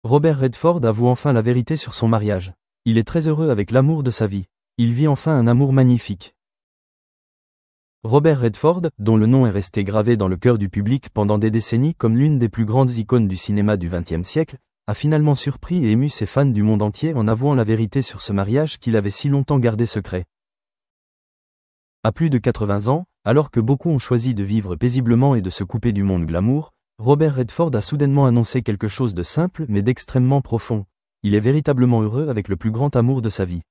Robert Redford avoue enfin la vérité sur son mariage. Il est très heureux avec l'amour de sa vie. Il vit enfin un amour magnifique. Robert Redford, dont le nom est resté gravé dans le cœur du public pendant des décennies comme l'une des plus grandes icônes du cinéma du XXe siècle, a finalement surpris et ému ses fans du monde entier en avouant la vérité sur ce mariage qu'il avait si longtemps gardé secret. À plus de 80 ans, alors que beaucoup ont choisi de vivre paisiblement et de se couper du monde glamour, Robert Redford a soudainement annoncé quelque chose de simple mais d'extrêmement profond. Il est véritablement heureux avec le plus grand amour de sa vie.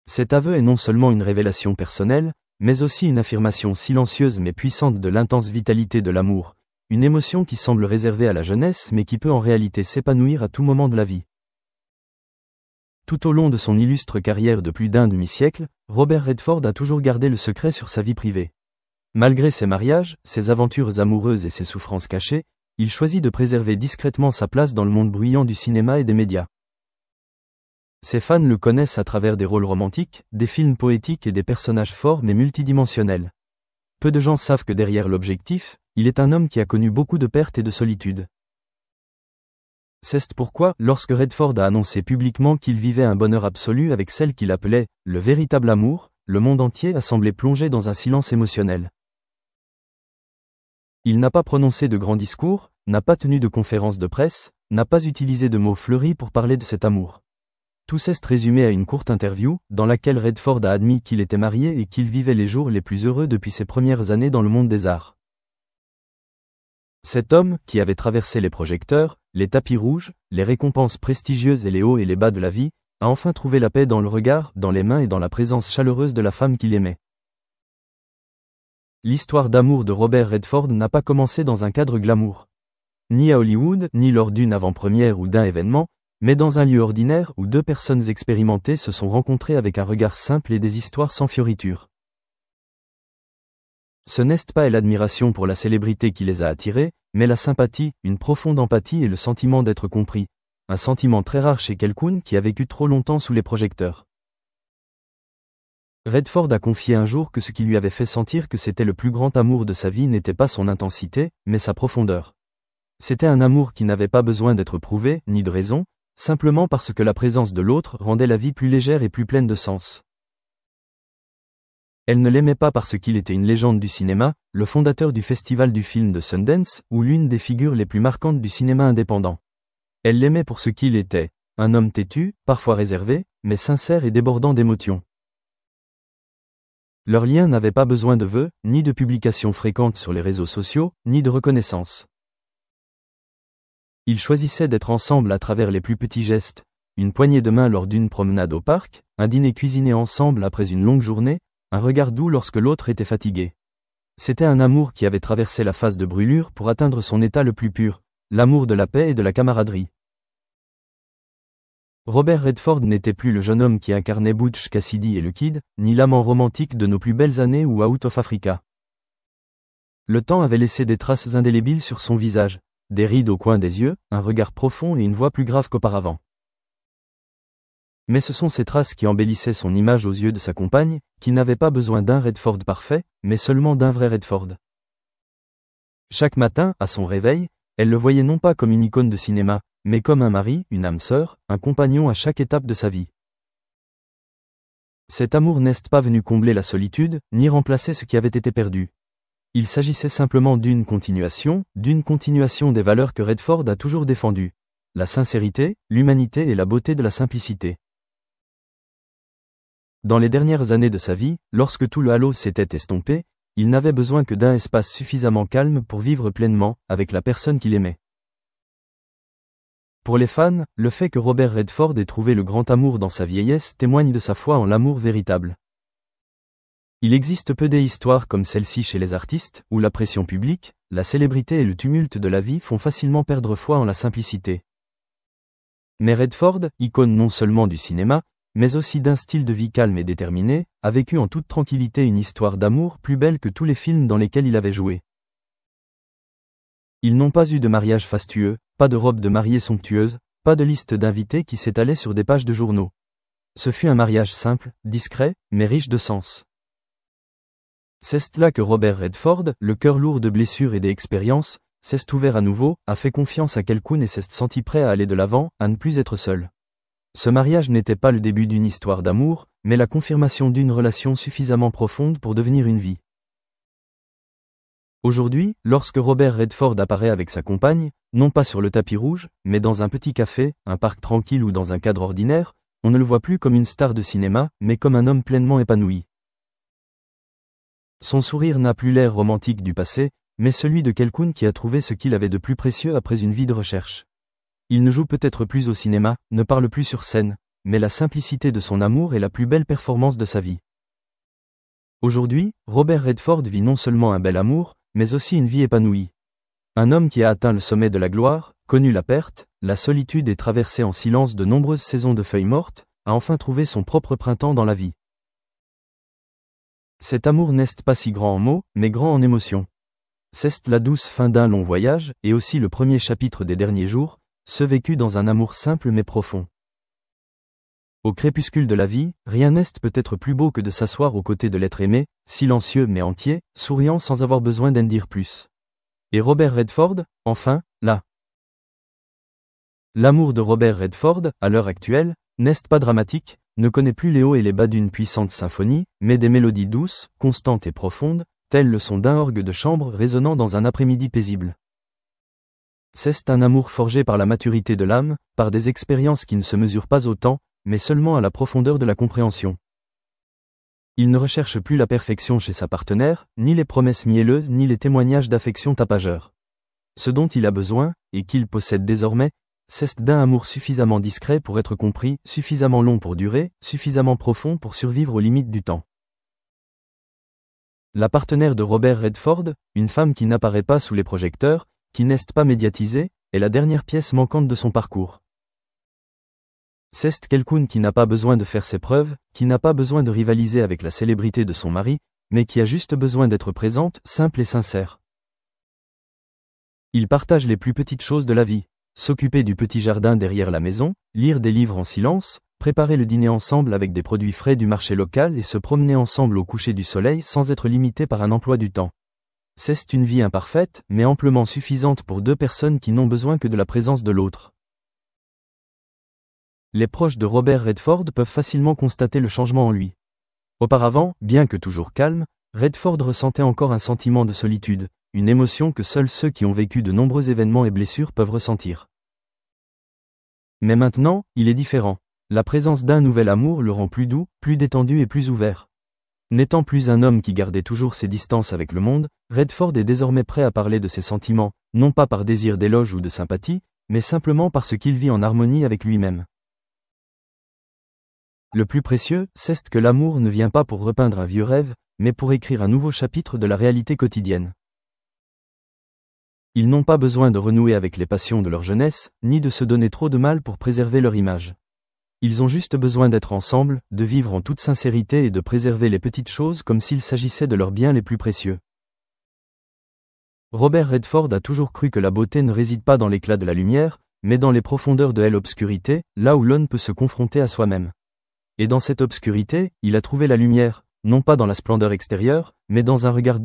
Cet aveu est non seulement une révélation personnelle, mais aussi une affirmation silencieuse mais puissante de l'intense vitalité de l'amour, une émotion qui semble réservée à la jeunesse mais qui peut en réalité s'épanouir à tout moment de la vie. Tout au long de son illustre carrière de plus d'un demi-siècle, Robert Redford a toujours gardé le secret sur sa vie privée. Malgré ses mariages, ses aventures amoureuses et ses souffrances cachées, il choisit de préserver discrètement sa place dans le monde bruyant du cinéma et des médias. Ses fans le connaissent à travers des rôles romantiques, des films poétiques et des personnages forts mais multidimensionnels. Peu de gens savent que derrière l'objectif, il est un homme qui a connu beaucoup de pertes et de solitude. C'est pourquoi, lorsque Redford a annoncé publiquement qu'il vivait un bonheur absolu avec celle qu'il appelait « le véritable amour », le monde entier a semblé plongé dans un silence émotionnel. Il n'a pas prononcé de grands discours, n'a pas tenu de conférences de presse, n'a pas utilisé de mots fleuris pour parler de cet amour. Tout s'est résumé à une courte interview, dans laquelle Redford a admis qu'il était marié et qu'il vivait les jours les plus heureux depuis ses premières années dans le monde des arts. Cet homme, qui avait traversé les projecteurs, les tapis rouges, les récompenses prestigieuses et les hauts et les bas de la vie, a enfin trouvé la paix dans le regard, dans les mains et dans la présence chaleureuse de la femme qu'il aimait. L'histoire d'amour de Robert Redford n'a pas commencé dans un cadre glamour. Ni à Hollywood, ni lors d'une avant-première ou d'un événement, mais dans un lieu ordinaire où deux personnes expérimentées se sont rencontrées avec un regard simple et des histoires sans fioritures. Ce n'est pas l'admiration pour la célébrité qui les a attirés, mais la sympathie, une profonde empathie et le sentiment d'être compris. Un sentiment très rare chez quelqu'un qui a vécu trop longtemps sous les projecteurs. Redford a confié un jour que ce qui lui avait fait sentir que c'était le plus grand amour de sa vie n'était pas son intensité, mais sa profondeur. C'était un amour qui n'avait pas besoin d'être prouvé, ni de raison, simplement parce que la présence de l'autre rendait la vie plus légère et plus pleine de sens. Elle ne l'aimait pas parce qu'il était une légende du cinéma, le fondateur du festival du film de Sundance, ou l'une des figures les plus marquantes du cinéma indépendant. Elle l'aimait pour ce qu'il était, un homme têtu, parfois réservé, mais sincère et débordant d'émotions. Leur lien n'avait pas besoin de vœux, ni de publications fréquentes sur les réseaux sociaux, ni de reconnaissance. Ils choisissaient d'être ensemble à travers les plus petits gestes, une poignée de main lors d'une promenade au parc, un dîner cuisiné ensemble après une longue journée, un regard doux lorsque l'autre était fatigué. C'était un amour qui avait traversé la phase de brûlure pour atteindre son état le plus pur, l'amour de la paix et de la camaraderie. Robert Redford n'était plus le jeune homme qui incarnait Butch Cassidy et le Kid, ni l'amant romantique de nos plus belles années ou Out of Africa. Le temps avait laissé des traces indélébiles sur son visage, des rides au coin des yeux, un regard profond et une voix plus grave qu'auparavant. Mais ce sont ces traces qui embellissaient son image aux yeux de sa compagne, qui n'avait pas besoin d'un Redford parfait, mais seulement d'un vrai Redford. Chaque matin, à son réveil, elle le voyait non pas comme une icône de cinéma, mais comme un mari, une âme sœur, un compagnon à chaque étape de sa vie. Cet amour n'est pas venu combler la solitude, ni remplacer ce qui avait été perdu. Il s'agissait simplement d'une continuation des valeurs que Redford a toujours défendues. La sincérité, l'humanité et la beauté de la simplicité. Dans les dernières années de sa vie, lorsque tout le halo s'était estompé, il n'avait besoin que d'un espace suffisamment calme pour vivre pleinement, avec la personne qu'il aimait. Pour les fans, le fait que Robert Redford ait trouvé le grand amour dans sa vieillesse témoigne de sa foi en l'amour véritable. Il existe peu d'histoires comme celle-ci chez les artistes, où la pression publique, la célébrité et le tumulte de la vie font facilement perdre foi en la simplicité. Mais Redford, icône non seulement du cinéma, mais aussi d'un style de vie calme et déterminé, a vécu en toute tranquillité une histoire d'amour plus belle que tous les films dans lesquels il avait joué. Ils n'ont pas eu de mariage fastueux, pas de robe de mariée somptueuse, pas de liste d'invités qui s'étalait sur des pages de journaux. Ce fut un mariage simple, discret, mais riche de sens. C'est là que Robert Redford, le cœur lourd de blessures et d'expériences, s'est ouvert à nouveau, a fait confiance à Kelkun et s'est senti prêt à aller de l'avant, à ne plus être seul. Ce mariage n'était pas le début d'une histoire d'amour, mais la confirmation d'une relation suffisamment profonde pour devenir une vie. Aujourd'hui, lorsque Robert Redford apparaît avec sa compagne, non pas sur le tapis rouge, mais dans un petit café, un parc tranquille ou dans un cadre ordinaire, on ne le voit plus comme une star de cinéma, mais comme un homme pleinement épanoui. Son sourire n'a plus l'air romantique du passé, mais celui de Kelkun qui a trouvé ce qu'il avait de plus précieux après une vie de recherche. Il ne joue peut-être plus au cinéma, ne parle plus sur scène, mais la simplicité de son amour est la plus belle performance de sa vie. Aujourd'hui, Robert Redford vit non seulement un bel amour, mais aussi une vie épanouie. Un homme qui a atteint le sommet de la gloire, connu la perte, la solitude et traversé en silence de nombreuses saisons de feuilles mortes, a enfin trouvé son propre printemps dans la vie. Cet amour n'est pas si grand en mots, mais grand en émotions. C'est la douce fin d'un long voyage, et aussi le premier chapitre des derniers jours, ce vécu dans un amour simple mais profond. Au crépuscule de la vie, rien n'est peut-être plus beau que de s'asseoir aux côtés de l'être aimé, silencieux mais entier, souriant sans avoir besoin d'en dire plus. Et Robert Redford, enfin, là. L'amour de Robert Redford, à l'heure actuelle, n'est pas dramatique, ne connaît plus les hauts et les bas d'une puissante symphonie, mais des mélodies douces, constantes et profondes, telles le son d'un orgue de chambre résonnant dans un après-midi paisible. C'est un amour forgé par la maturité de l'âme, par des expériences qui ne se mesurent pas au temps, mais seulement à la profondeur de la compréhension. Il ne recherche plus la perfection chez sa partenaire, ni les promesses mielleuses ni les témoignages d'affection tapageurs. Ce dont il a besoin, et qu'il possède désormais, c'est d'un amour suffisamment discret pour être compris, suffisamment long pour durer, suffisamment profond pour survivre aux limites du temps. La partenaire de Robert Redford, une femme qui n'apparaît pas sous les projecteurs, qui n'est pas médiatisée, est la dernière pièce manquante de son parcours. C'est Kelkun qui n'a pas besoin de faire ses preuves, qui n'a pas besoin de rivaliser avec la célébrité de son mari, mais qui a juste besoin d'être présente, simple et sincère. Ils partagent les plus petites choses de la vie, s'occuper du petit jardin derrière la maison, lire des livres en silence, préparer le dîner ensemble avec des produits frais du marché local et se promener ensemble au coucher du soleil sans être limité par un emploi du temps. C'est une vie imparfaite, mais amplement suffisante pour deux personnes qui n'ont besoin que de la présence de l'autre. Les proches de Robert Redford peuvent facilement constater le changement en lui. Auparavant, bien que toujours calme, Redford ressentait encore un sentiment de solitude, une émotion que seuls ceux qui ont vécu de nombreux événements et blessures peuvent ressentir. Mais maintenant, il est différent. La présence d'un nouvel amour le rend plus doux, plus détendu et plus ouvert. N'étant plus un homme qui gardait toujours ses distances avec le monde, Redford est désormais prêt à parler de ses sentiments, non pas par désir d'éloge ou de sympathie, mais simplement parce qu'il vit en harmonie avec lui-même. Le plus précieux, c'est que l'amour ne vient pas pour repeindre un vieux rêve, mais pour écrire un nouveau chapitre de la réalité quotidienne. Ils n'ont pas besoin de renouer avec les passions de leur jeunesse, ni de se donner trop de mal pour préserver leur image. Ils ont juste besoin d'être ensemble, de vivre en toute sincérité et de préserver les petites choses comme s'il s'agissait de leurs biens les plus précieux. Robert Redford a toujours cru que la beauté ne réside pas dans l'éclat de la lumière, mais dans les profondeurs de l'obscurité, là où l'homme peut se confronter à soi-même. Et dans cette obscurité, il a trouvé la lumière, non pas dans la splendeur extérieure, mais dans un regard